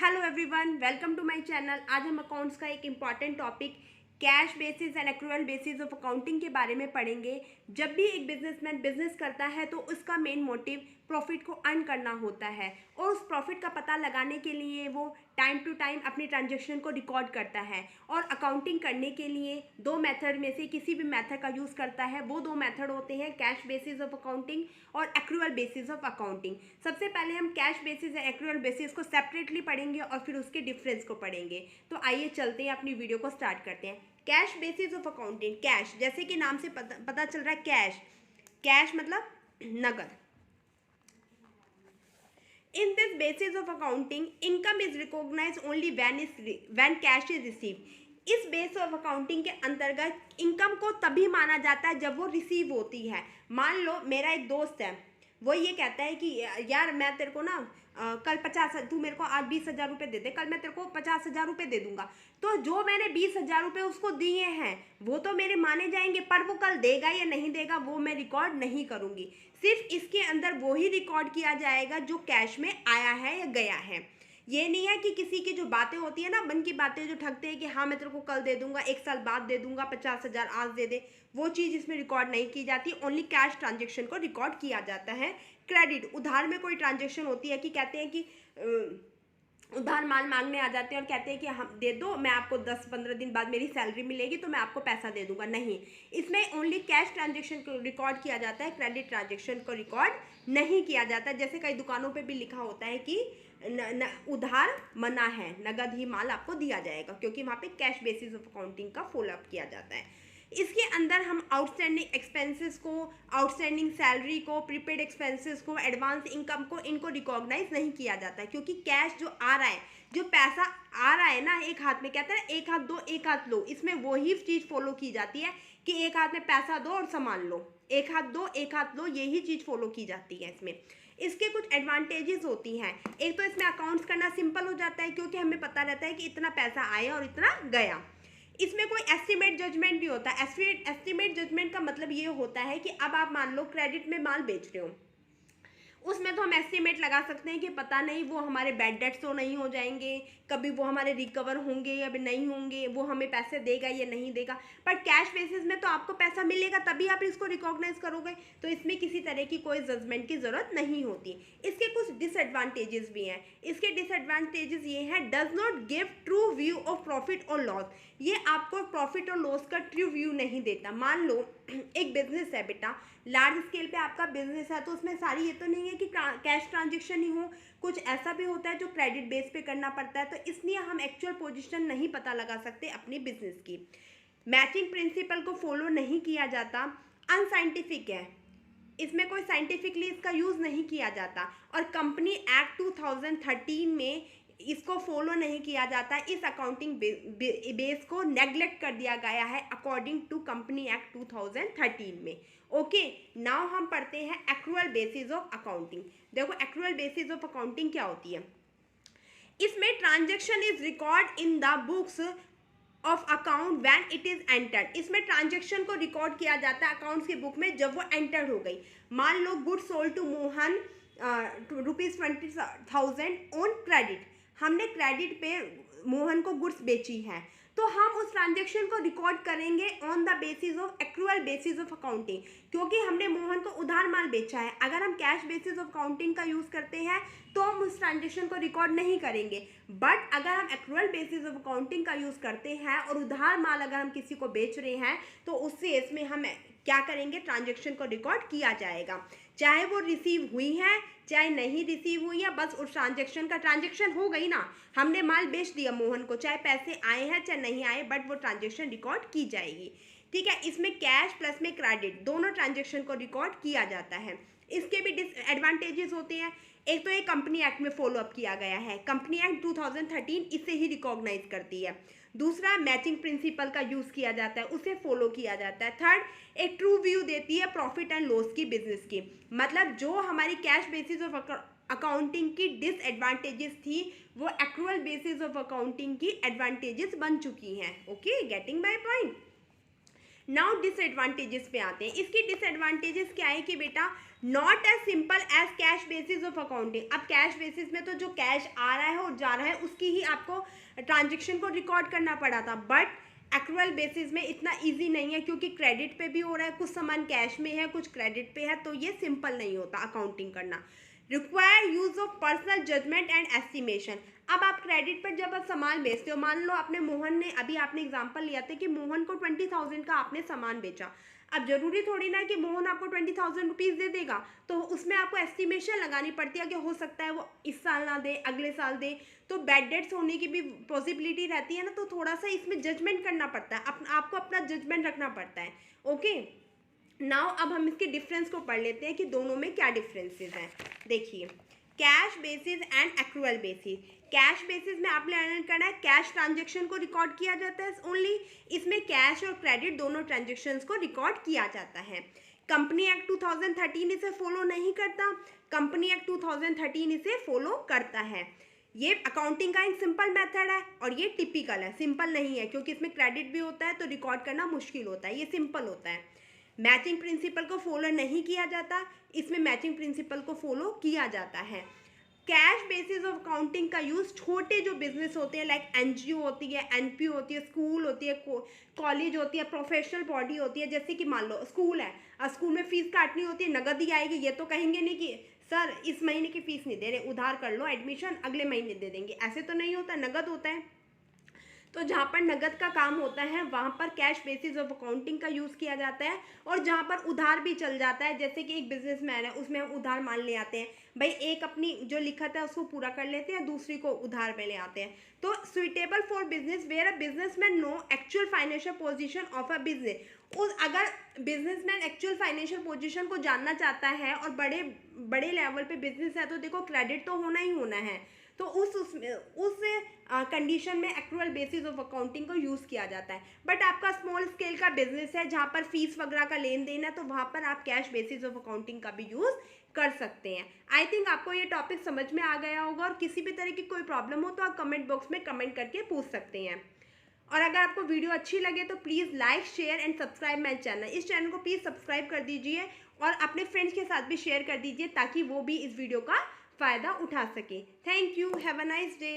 Hello everyone, welcome to my channel. आज हम accounts का एक important topic cash basis and accrual basis of accounting के बारे में पढ़ेंगे। जब भी एक बिजनेसमैन बिजनेस करता है तो उसका मेन मोटिव प्रॉफिट को अर्न करना होता है और उस प्रॉफिट का पता लगाने के लिए वो टाइम टू टाइम अपनी ट्रांजैक्शन को रिकॉर्ड करता है। और अकाउंटिंग करने के लिए दो मेथड में से किसी भी मेथड का यूज़ करता है। वो दो मेथड होते हैं कैश बेसिस ऑफ अकाउंटिंग और एक्रूअल बेसिस ऑफ अकाउंटिंग। सबसे पहले हम कैश बेसिस या एक्रूअल बेसिस को सेपरेटली पढ़ेंगे और फिर उसके डिफरेंस को पढ़ेंगे। तो आइए चलते हैं, अपनी वीडियो को स्टार्ट करते हैं। Cash basis of accounting, cash जैसे कि नाम से पता चल रहा है, कैश कैश मतलब नगद। In this basis of accounting, income is recognized only when cash is received. इस बेस ऑफ अकाउंटिंग के अंतर्गत इनकम को तभी माना जाता है जब वो रिसीव होती है। मान लो मेरा एक दोस्त है, वो ये कहता है कि यार मैं तेरे को ना कल 50, तू मेरे को आज 20,000 रुपये दे दे, कल मैं तेरे को 50,000 रुपये दे दूंगा। तो जो मैंने 20,000 रुपये उसको दिए हैं वो तो मेरे माने जाएंगे, पर वो कल देगा या नहीं देगा वो मैं रिकॉर्ड नहीं करूँगी। सिर्फ इसके अंदर वो ही रिकॉर्ड किया जाएगा जो कैश में आया है या गया है। ये नहीं है कि किसी की जो बातें होती है ना, मन की बातें जो ठगते हैं कि हाँ मैं तेरे को कल दे दूंगा, 1 साल बाद दे दूंगा, 50,000 आज दे दे, वो चीज़ इसमें रिकॉर्ड नहीं की जाती। ओनली कैश ट्रांजेक्शन को रिकॉर्ड किया जाता है। क्रेडिट, उधार में कोई ट्रांजेक्शन होती है कि कहते हैं कि उधार माल मांगने आ जाते हैं और कहते हैं कि हम दे दो, मैं आपको 10-15 दिन बाद मेरी सैलरी मिलेगी तो मैं आपको पैसा दे दूंगा। नहीं, इसमें ओनली कैश ट्रांजेक्शन को रिकॉर्ड किया जाता है, क्रेडिट ट्रांजेक्शन को रिकॉर्ड नहीं किया जाता। जैसे कई दुकानों पे भी लिखा होता है कि उधार मना है, नगद ही माल आपको दिया जाएगा, क्योंकि वहाँ पे कैश बेसिस ऑफ अकाउंटिंग का फॉलो अप किया जाता है। इसके अंदर हम आउटस्टैंडिंग एक्सपेंसेस को, आउटस्टैंडिंग सैलरी को, प्रीपेड एक्सपेंसेस को, एडवांस इनकम को, इनको रिकॉग्नाइज नहीं किया जाता है, क्योंकि कैश जो आ रहा है, जो पैसा आ रहा है ना एक हाथ में, कहते हैं एक हाथ दो एक हाथ लो, इसमें वही चीज़ फॉलो की जाती है कि एक हाथ में पैसा दो और सामान लो, एक हाथ दो एक हाथ लो, यही चीज़ फॉलो की जाती है इसमें। इसके कुछ एडवांटेजेस होती हैं। एक तो इसमें अकाउंट्स करना सिंपल हो जाता है, क्योंकि हमें पता रहता है कि इतना पैसा आया और इतना गया। इसमें कोई एस्टिमेट जजमेंट नहीं होता। एस्टिमेट जजमेंट का मतलब ये होता है कि अब आप मान लो क्रेडिट में माल बेच रहे हो, उसमें तो हम एस्टिमेट लगा सकते हैं कि पता नहीं वो हमारे बैड डेट्स तो नहीं हो जाएंगे, कभी वो हमारे रिकवर होंगे या नहीं होंगे, वो हमें पैसे देगा या नहीं देगा। पर कैश बेसिस में तो आपको पैसा मिलेगा तभी आप इसको रिकॉग्नाइज करोगे, तो इसमें किसी तरह की कोई जजमेंट की ज़रूरत नहीं होती। इसके कुछ डिसएडवांटेजेस भी हैं। इसके डिसएडवांटेजेस ये हैं, does not give true view of profit और लॉस। ये आपको प्रॉफिट और लॉस का ट्रू व्यू नहीं देता। मान लो एक बिजनेस है बेटा, लार्ज स्केल पे आपका बिजनेस है, तो उसमें सारी ये तो नहीं है कि कैश ट्रांजेक्शन ही हो, कुछ ऐसा भी होता है जो क्रेडिट बेस पे करना पड़ता है। तो इसलिए हम एक्चुअल पोजीशन नहीं पता लगा सकते अपनी बिजनेस की। मैचिंग प्रिंसिपल को फॉलो नहीं किया जाता, अनसाइंटिफिक है, इसमें कोई साइंटिफिकली इसका यूज़ नहीं किया जाता। और कंपनी एक्ट 2013 में इसको फॉलो नहीं किया जाता। इस अकाउंटिंग बेस को नेग्लेक्ट कर दिया गया है अकॉर्डिंग टू कंपनी एक्ट 2013 में। ओके, नाउ हम पढ़ते हैं एक्रूअल बेसिस ऑफ अकाउंटिंग। देखो एक्रूअल बेसिस ऑफ अकाउंटिंग क्या होती है। इसमें transaction is record in the books of account when it is entered. इसमें ट्रांजेक्शन को रिकॉर्ड किया जाता है अकाउंट्स की बुक में जब वो एंटर हो गई। मान लो good sold to Mohan ₹20,000 on credit, हमने क्रेडिट पे मोहन को गुड्स बेची है, तो हम उस ट्रांजेक्शन को रिकॉर्ड करेंगे on the basis of accrual basis of accounting, क्योंकि हमने मोहन को उधार माल बेचा है। अगर हम कैश बेसिस ऑफ अकाउंटिंग का यूज़ करते हैं तो हम उस ट्रांजेक्शन को रिकॉर्ड नहीं करेंगे। बट अगर हम एक्रूअल बेसिस ऑफ अकाउंटिंग का यूज़ करते हैं और उधार माल अगर हम किसी को बेच रहे हैं तो उससे इसमें हम क्या करेंगे, ट्रांजेक्शन को रिकॉर्ड किया जाएगा, चाहे वो रिसीव हुई है चाहे नहीं रिसीव हुई है। बस उस ट्रांजेक्शन का ट्रांजेक्शन हो गई ना, हमने माल बेच दिया मोहन को, चाहे पैसे आए हैं चाहे नहीं आए, बट वो ट्रांजेक्शन रिकॉर्ड की जाएगी। ठीक है, इसमें कैश प्लस में क्रेडिट दोनों ट्रांजेक्शन को रिकॉर्ड किया जाता है। इसके भी डिसएडवांटेजेस होते हैं। एक तो ये कंपनी एक्ट में फॉलो अप किया गया है, कंपनी एक्ट 2013 इसे ही रिकॉग्नाइज करती है। दूसरा, मैचिंग प्रिंसिपल का यूज़ किया जाता है, उसे फॉलो किया जाता है। थर्ड, एक ट्रू व्यू देती है प्रॉफिट एंड लॉस की बिजनेस की। मतलब जो हमारी कैश बेसिस ऑफ अकाउंटिंग की डिसएडवांटेजेस थी वो एक्रूअल बेसिस ऑफ अकाउंटिंग की एडवांटेजेस बन चुकी हैं। Okay, getting my point. Now disadvantages पे आते हैं। इसकी डिसएडवांटेजेस क्या है कि बेटा not as simple as cash basis of accounting. अब कैश बेसिस में तो जो कैश आ रहा है और जा रहा है उसकी ही आपको ट्रांजेक्शन को रिकॉर्ड करना पड़ा था, बट एक्रुअल बेसिस में इतना इजी नहीं है, क्योंकि क्रेडिट पे भी हो रहा है, कुछ सामान कैश में है, कुछ क्रेडिट पे है, तो ये सिंपल नहीं होता अकाउंटिंग करना। Require use of personal judgment and estimation. अब आप क्रेडिट पर जब आप सामान बेचते हो, मान लो आपने मोहन ने, अभी आपने एग्जांपल लिया था कि मोहन को 20,000 का आपने सामान बेचा। अब जरूरी थोड़ी ना कि मोहन आपको 20,000 रुपीज़ दे देगा, तो उसमें आपको एस्टिमेशन लगानी पड़ती है कि हो सकता है वो इस साल ना दे, अगले साल दे, तो बैड डेट्स होने की भी पॉसिबिलिटी रहती है ना, तो थोड़ा सा इसमें जजमेंट करना पड़ता है, आपको अपना जजमेंट रखना पड़ता है। ओके, नाउ अब हम इसके डिफरेंस को पढ़ लेते हैं कि दोनों में क्या डिफरेंसेस हैं। देखिए, cash basis and accrual basis. Cash basis में आपने लर्न करना है कैश ट्रांजेक्शन को रिकॉर्ड किया जाता है ओनली, इसमें कैश और क्रेडिट दोनों ट्रांजेक्शन्स को रिकॉर्ड किया जाता है। कंपनी एक्ट 2013 इसे फॉलो नहीं करता, कंपनी एक्ट 2013 इसे फॉलो करता है। ये अकाउंटिंग का एक सिंपल मेथड है और ये टिपिकल है, सिंपल नहीं है क्योंकि इसमें क्रेडिट भी होता है तो रिकॉर्ड करना मुश्किल होता है, ये सिंपल होता है। मैचिंग प्रिंसिपल को फॉलो नहीं किया जाता, इसमें मैचिंग प्रिंसिपल को फॉलो किया जाता है। कैश बेसिस ऑफ अकाउंटिंग का यूज़ छोटे जो बिजनेस होते हैं, लाइक एनजीओ होती है, एनपीओ होती है, स्कूल होती है, कॉलेज होती है, प्रोफेशनल बॉडी होती है, जैसे कि मान लो स्कूल है और स्कूल में फीस काटनी होती है, नगद ही आएगी, ये तो कहेंगे नहीं कि सर इस महीने की फीस नहीं दे रहे, उधार कर लो एडमिशन, अगले महीने दे देंगे, ऐसे तो नहीं होता, नगद होता है। तो जहाँ पर नगद का काम होता है वहाँ पर कैश बेसिस ऑफ अकाउंटिंग का यूज़ किया जाता है, और जहाँ पर उधार भी चल जाता है, जैसे कि एक बिजनेसमैन है उसमें हम उधार मान ले आते हैं, भाई एक अपनी जो लिखत है उसको पूरा कर लेते हैं, दूसरी को उधार में ले आते हैं। तो suitable for business where a businessman know actual financial position of a business. उस अगर बिजनेसमैन एक्चुअल फाइनेंशियल पोजीशन को जानना चाहता है और बड़े बड़े लेवल पे बिजनेस है, तो देखो क्रेडिट तो होना ही होना है, तो उस कंडीशन में एक्रुअल बेसिस ऑफ अकाउंटिंग को यूज़ किया जाता है। बट आपका स्मॉल स्केल का बिजनेस है जहाँ पर फीस वगैरह का लेन देन है, तो वहाँ पर आप कैश बेसिस ऑफ अकाउंटिंग का भी यूज़ कर सकते हैं। आई थिंक आपको ये टॉपिक समझ में आ गया होगा, और किसी भी तरह की कोई प्रॉब्लम हो तो आप कमेंट बॉक्स में कमेंट करके पूछ सकते हैं। और अगर आपको वीडियो अच्छी लगे तो please like share and subscribe my channel. इस चैनल को प्लीज़ सब्सक्राइब कर दीजिए और अपने फ्रेंड्स के साथ भी शेयर कर दीजिए ताकि वो भी इस वीडियो का फ़ायदा उठा सके। Thank you, have a nice day.